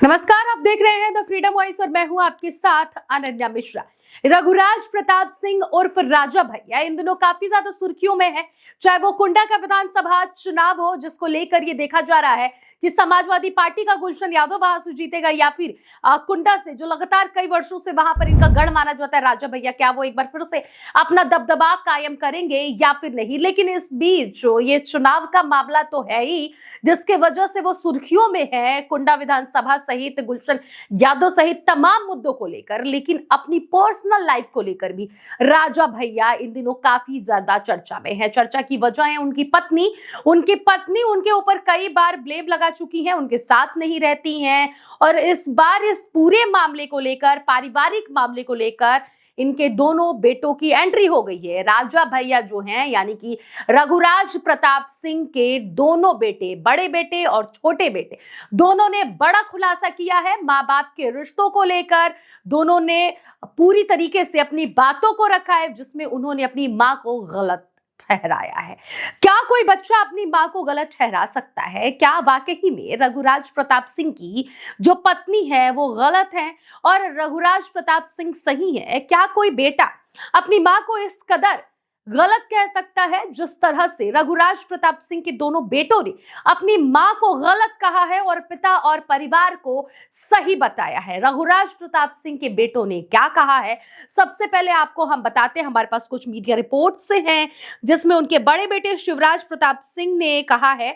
नमस्कार, आप देख रहे हैं द फ्रीडम वॉइस और मैं हूं आपके साथ अनन्या मिश्रा। रघुराज प्रताप सिंह उर्फ राजा भैया इन दिनों काफी ज्यादा सुर्खियों में है। चाहे वो कुंडा का विधानसभा चुनाव हो जिसको लेकर ये देखा जा रहा है कि समाजवादी पार्टी का गुलशन यादव वहां से जीतेगा या फिर कुंडा से जो लगातार कई वर्षों से वहां पर इनका गढ़ माना जाता है राजा भैया, क्या वो एक बार फिर से अपना दबदबा कायम करेंगे या फिर नहीं। लेकिन इस बीच ये चुनाव का मामला तो है ही जिसके वजह से वो सुर्खियों में है, कुंडा विधानसभा सहित गुलशन यादव सहित तमाम मुद्दों को लेकर, लेकिन अपनी पर्सनल लाइफ को लेकर भी राजा भैया इन दिनों काफी ज्यादा चर्चा में है। चर्चा की वजह है उनकी पत्नी उनके ऊपर कई बार ब्लेम लगा चुकी है, उनके साथ नहीं रहती हैं और इस बार इस पूरे मामले को लेकर, पारिवारिक मामले को लेकर इनके दोनों बेटों की एंट्री हो गई है। राजा भैया जो हैं यानी कि रघुराज प्रताप सिंह के दोनों बेटे, बड़े बेटे और छोटे बेटे, दोनों ने बड़ा खुलासा किया है माँ बाप के रिश्तों को लेकर। दोनों ने पूरी तरीके से अपनी बातों को रखा है जिसमें उन्होंने अपनी माँ को गलत ठहराया है। क्या कोई बच्चा अपनी मां को गलत ठहरा सकता है? क्या वाकई में रघुराज प्रताप सिंह की जो पत्नी है वो गलत है और रघुराज प्रताप सिंह सही है? क्या कोई बेटा अपनी मां को इस कदर गलत कह सकता है जिस तरह से रघुराज प्रताप सिंह के दोनों बेटों ने अपनी मां को गलत कहा है और पिता और परिवार को सही बताया है? रघुराज प्रताप सिंह के बेटों ने क्या कहा है, सबसे पहले आपको हम बताते हैं। हमारे पास कुछ मीडिया रिपोर्ट से हैं जिसमें उनके बड़े बेटे शिवराज प्रताप सिंह ने कहा है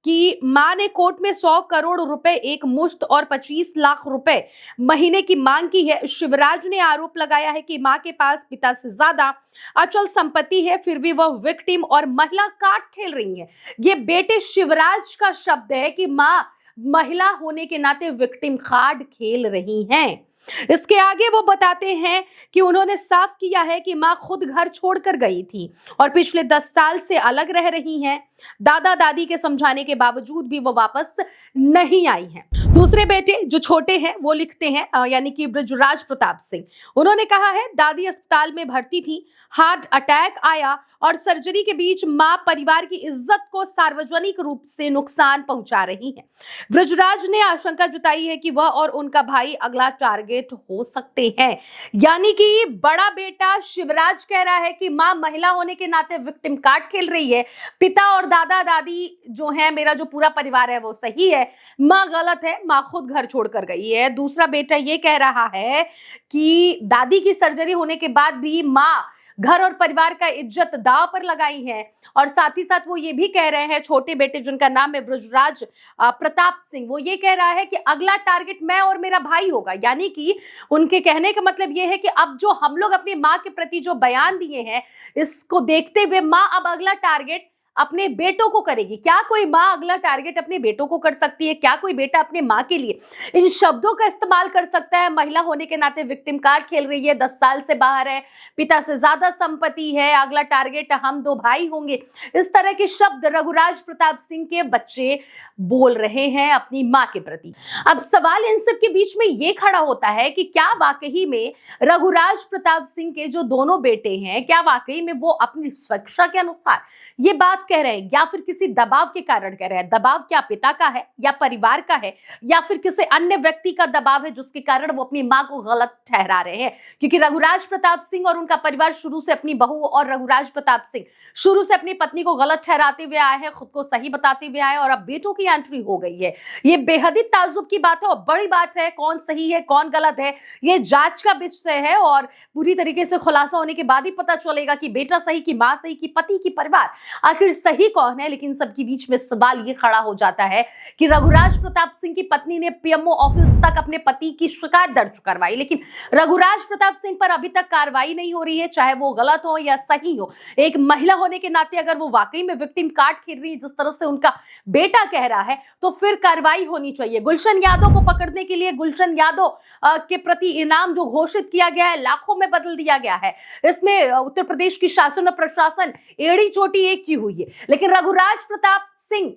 कि मां ने कोर्ट में 100 करोड़ रुपए एक मुश्त और 25 लाख रुपए महीने की मांग की है। शिवराज ने आरोप लगाया है कि मां के पास पिता से ज्यादा अचल संपत्ति है, फिर भी वह विक्टिम और महिला कार्ड खेल रही है। ये बेटे शिवराज का शब्द है कि मां महिला होने के नाते विक्टिम कार्ड खेल रही हैं। इसके आगे वो बताते हैं कि उन्होंने साफ किया है कि मां खुद घर छोड़कर गई थी और पिछले 10 साल से अलग रह रही हैं। दादा दादी के समझाने के बावजूद भी वो वापस नहीं आई हैं। दूसरे बेटे जो छोटे हैं वो लिखते हैं यानी कि बृजराज प्रताप सिंह, उन्होंने कहा है दादी अस्पताल में भर्ती थी, हार्ट अटैक आया और सर्जरी के बीच मां परिवार की इज्जत को सार्वजनिक रूप से नुकसान पहुंचा रही है। बृजराज ने आशंका जताई है कि वह और उनका भाई अगला टारगेट हो सकते हैं। यानी कि बड़ा बेटा शिवराज कह रहा है कि मां महिला होने के नाते विक्टिम कार्ड खेल रही है, पिता और दादा दादी जो है, मेरा जो पूरा परिवार है वो सही है, मां गलत है, मां खुद घर छोड़कर गई है। दूसरा बेटा ये कह रहा है कि दादी की सर्जरी होने के बाद भी मां घर और परिवार का इज्जत दांव पर लगाई है और साथ ही साथ वो ये भी कह रहे हैं, छोटे बेटे जिनका नाम है बृजराज प्रताप सिंह, वो ये कह रहा है कि अगला टारगेट मैं और मेरा भाई होगा। यानी कि उनके कहने का मतलब ये है कि अब जो हम लोग अपनी मां के प्रति जो बयान दिए हैं इसको देखते हुए मां अब अगला टारगेट अपने बेटों को करेगी। क्या कोई मां अगला टारगेट अपने बेटों को कर सकती है? क्या कोई बेटा अपने मां के लिए इन शब्दों का इस्तेमाल कर सकता है? महिला होने के नाते विक्टिम कार्ड खेल रही है, 10 साल से बाहर है, पिता से ज्यादा संपत्ति है, अगला टारगेट हम 2 भाई होंगे, इस तरह के शब्द रघुराज प्रताप सिंह के बच्चे बोल रहे हैं अपनी मां के प्रति। अब सवाल इन सब के बीच में ये खड़ा होता है कि क्या वाकई में रघुराज प्रताप सिंह के जो दोनों बेटे हैं, क्या वाकई में वो अपनी स्वेच्छा के अनुसार ये बात कह रहे हैं या फिर किसी दबाव के कारण कह रहे हैं? दबाव क्या पिता का है या परिवार का है या फिर किसी अन्य व्यक्ति का दबाव है जिसके कारण वो अपनी मां को गलत ठहरा रहे हैं? क्योंकि रघुराज प्रताप सिंह और उनका परिवार शुरू से अपनी बहू और रघुराज प्रताप सिंह शुरू से अपनी पत्नी को गलत ठहराते हुए आए हैं, खुद को सही बताते हुए आए और अब बेटों की एंट्री हो गई है। ये बेहद ही ताज्जुब की बात है और बड़ी बात है। कौन सही है कौन गलत है ये जांच का विषय है और पूरी तरीके से खुलासा होने के बाद ही पता चलेगा कि बेटा सही कि मां सही कि पति की परिवार, आखिर सही कौन है। लेकिन सबके बीच में सवाल ये खड़ा हो जाता है कि रघुराज प्रताप सिंह की पत्नी ने पीएमओ ऑफिस तक अपने पति की शिकायत दर्ज करवाई, लेकिन रघुराज प्रताप सिंह पर अभी तक कार्रवाई नहीं हो रही है, चाहे वो गलत हो या सही हो। एक महिला होने के नाते अगर वो वाकई में विक्टिम कार्ड खेल रही है जिस तरह से उनका बेटा कह रहा है तो फिर कार्रवाई होनी चाहिए। गुलशन यादव को पकड़ने के लिए गुलशन यादव के प्रति इनाम जो घोषित किया गया है लाखों में बदल दिया गया है। इसमें उत्तर प्रदेश की शासन और प्रशासन एड़ी चोटी एक की हुई है, लेकिन रघुराज प्रताप सिंह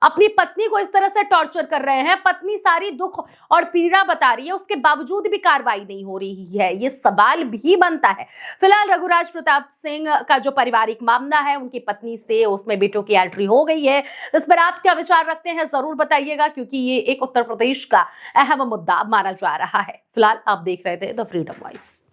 अपनी पत्नी को इस तरह से टॉर्चर कर रहे हैं, पत्नी सारी दुख और पीड़ा बता रही है, उसके बावजूद भी कार्रवाई नहीं हो रही है, ये सवाल भी बनता है। फिलहाल रघुराज प्रताप सिंह का जो पारिवारिक मामला है, उनकी पत्नी से उसमें बेटों की एंट्री हो गई है। इस पर आप क्या विचार रखते हैं जरूर बताइएगा, क्योंकि ये एक उत्तर प्रदेश का अहम मुद्दा माना जा रहा है। फिलहाल आप देख रहे थे द फ्रीडम वॉइस।